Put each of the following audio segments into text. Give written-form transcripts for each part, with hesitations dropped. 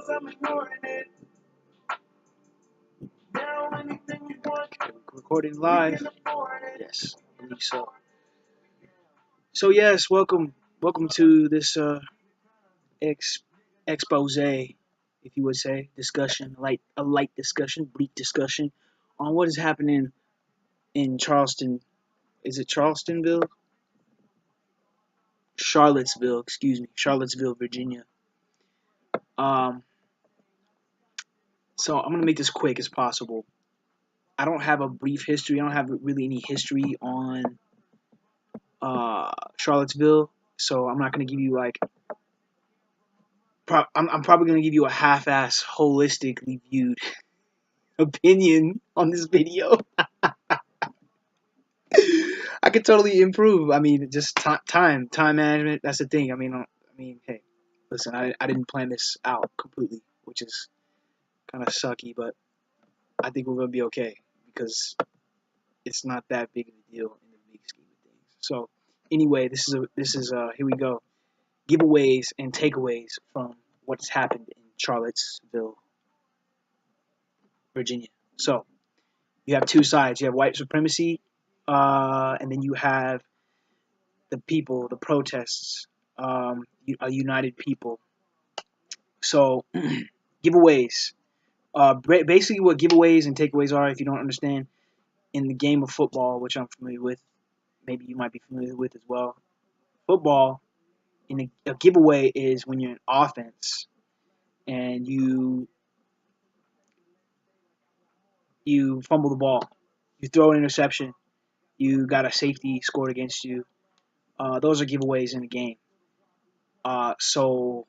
I'm ignoring it. Now anything you want. Recording live. Yes, I believe so. So yes, welcome to this expose, if you would say, discussion, a light discussion, brief discussion on what is happening in Charleston. Is it Charlestonville? Charlottesville, excuse me, Charlottesville, Virginia. Um, so I'm gonna make this quick as possible. I don't have a brief history. I don't have really any history on Charlottesville, so I'm not gonna give you like. I'm probably gonna give you a half-ass, holistically viewed opinion on this video. I could totally improve. I mean, just time management. That's the thing. I mean, hey, listen, I didn't plan this out completely, which is kind of sucky, but I think we're gonna be okay because it's not that big of a deal in the big scheme of things. So, anyway, this is here we go. Giveaways and takeaways from what's happened in Charlottesville, Virginia. So, you have two sides. You have white supremacy, and then you have the people, the protests, a united people. So, giveaways. Basically, what giveaways and takeaways are, if you don't understand, in the game of football, which I'm familiar with, maybe you might be familiar with as well. Football, in a giveaway is when you're in offense and you fumble the ball, you throw an interception, you got a safety scored against you. Those are giveaways in the game. So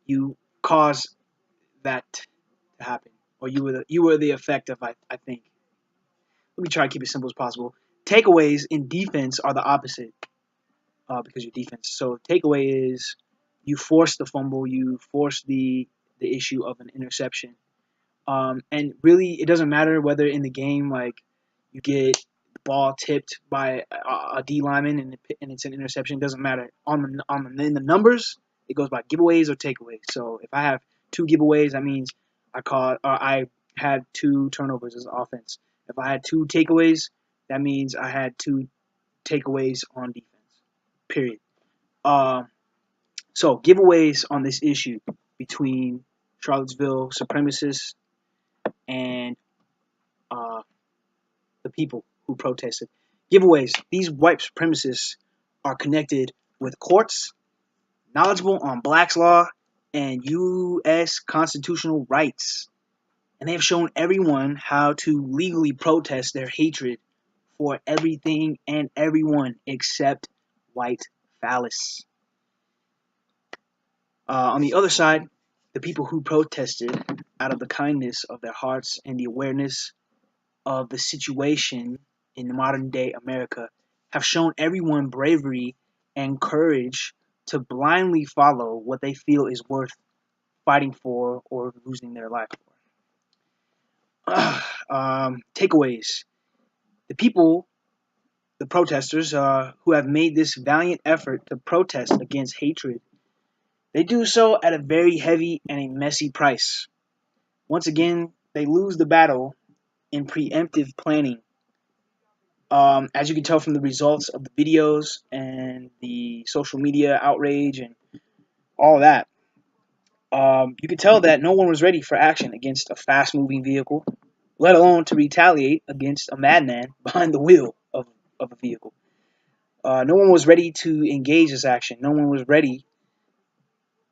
you cause that to happen, or you were the effect of I think. Let me try to keep it simple as possible. Takeaways in defense are the opposite, because you're defense. So takeaway is you force the fumble, you force the issue of an interception. And really, it doesn't matter whether in the game, like, you get the ball tipped by a D lineman and it's an interception. It doesn't matter. In the numbers, it goes by giveaways or takeaways. So if I have 2 giveaways, that means I had 2 turnovers as offense. If I had 2 takeaways, that means I had 2 takeaways on defense. Period. So giveaways on this issue between Charlottesville supremacists and the people who protested. Giveaways. These white supremacists are connected with courts, knowledgeable on Black's law, and U.S. constitutional rights. And they have shown everyone how to legally protest their hatred for everything and everyone except white phallus. On the other side, the people who protested out of the kindness of their hearts and the awareness of the situation in modern day America have shown everyone bravery and courage to blindly follow what they feel is worth fighting for or losing their life for. Takeaways. The people, the protesters who have made this valiant effort to protest against hatred, they do so at a very heavy and a messy price. Once again, they lose the battle in preemptive planning. As you can tell from the results of the videos and the social media outrage and all that, you can tell that no one was ready for action against a fast-moving vehicle, let alone to retaliate against a madman behind the wheel of a vehicle. No one was ready to engage this action. No one was ready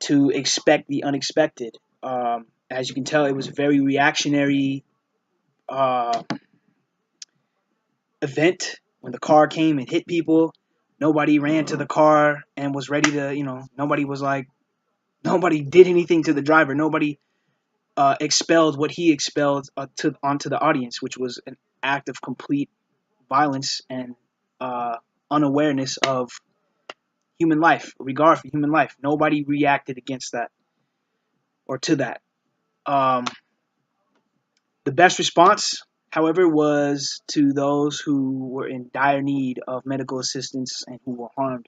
to expect the unexpected. As you can tell, it was a very reactionary event. When the car came and hit people, nobody ran to the car and was ready to, nobody did anything to the driver. Nobody expelled what he expelled onto the audience, which was an act of complete violence and unawareness of human life, regard for human life. Nobody reacted against that or to that. The best response, however, was to those who were in dire need of medical assistance and who were harmed.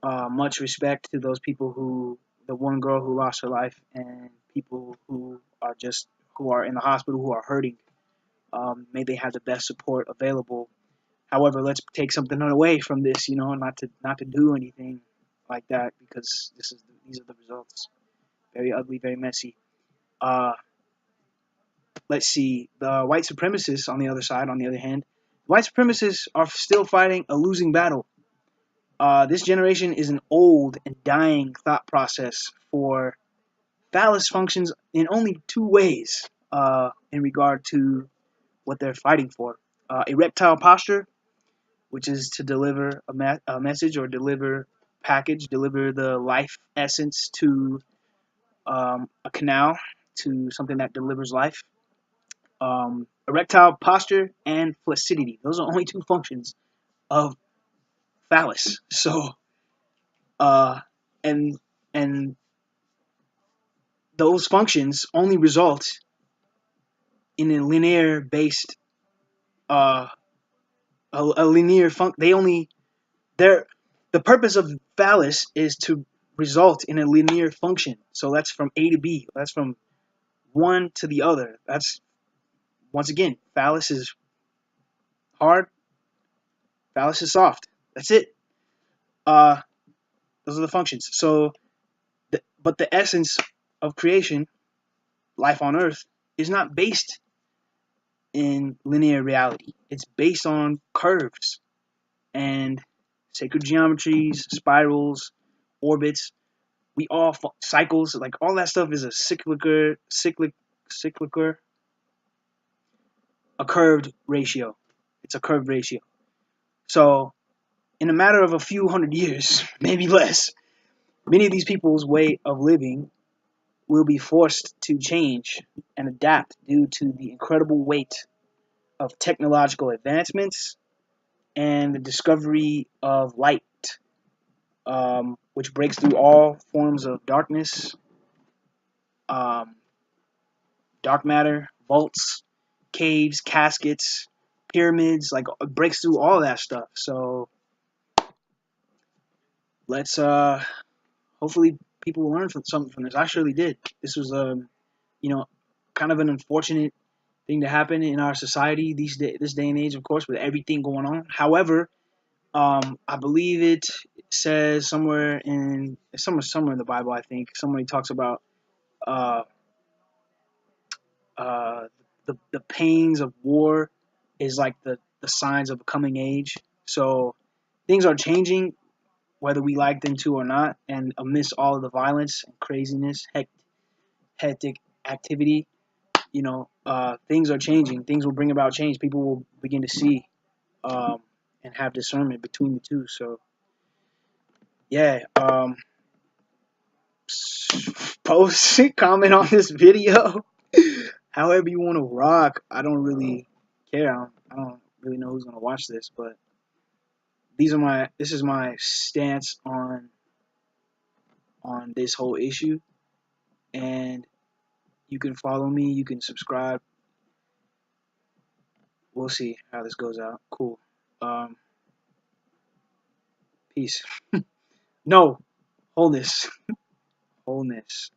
Much respect to those people who the one girl who lost her life and people who are in the hospital who are hurting. May they have the best support available. However, let's take something away from this, not to do anything like that because these are the results. Very ugly, very messy. Uh, let's see. The white supremacists on the other side, on the other hand, white supremacists are still fighting a losing battle. This generation is an old and dying thought process for phallus functions in only two ways in regard to what they're fighting for. Erectile posture, which is to deliver a message or deliver the life essence to a canal, to something that delivers life. Erectile posture and flaccidity. Those are only two functions of phallus. So, uh, and and those functions only result in a linear based a linear function. They're the purpose of phallus is to result in a linear function. So that's from A to B. That's from one to the other. That's once again, phallus is hard, phallus is soft. That's it. Uh, those are the functions. So, but the essence of creation, life on Earth, is not based in linear reality. It's based on curves and sacred geometries, spirals, orbits. We all cycles, like all that stuff is a cyclic, a curved ratio. It's a curved ratio. So, in a matter of a few hundred years, maybe less, many of these people's way of living will be forced to change and adapt due to the incredible weight of technological advancements and the discovery of light, which breaks through all forms of darkness, um, dark matter, vaults, caves, caskets, pyramids, like it breaks through all that stuff. So let's hopefully people will learn something from this. I surely did. This was you know kind of an unfortunate thing to happen in our society this day and age, of course, with everything going on. However, I believe it says somewhere in the Bible, I think somebody talks about uh, uh, the pains of war is like the signs of a coming age. So things are changing, whether we like them to or not. And amidst all of the violence and craziness, hectic activity, things are changing. Things will bring about change. People will begin to see and have discernment between the two. So yeah, post, comment on this video. However you want to rock. I don't really care. I don't really know who's gonna watch this, but this is my stance on this whole issue. And you can follow me. You can subscribe. We'll see how this goes out. Cool. Um, peace. No, wholeness. Wholeness.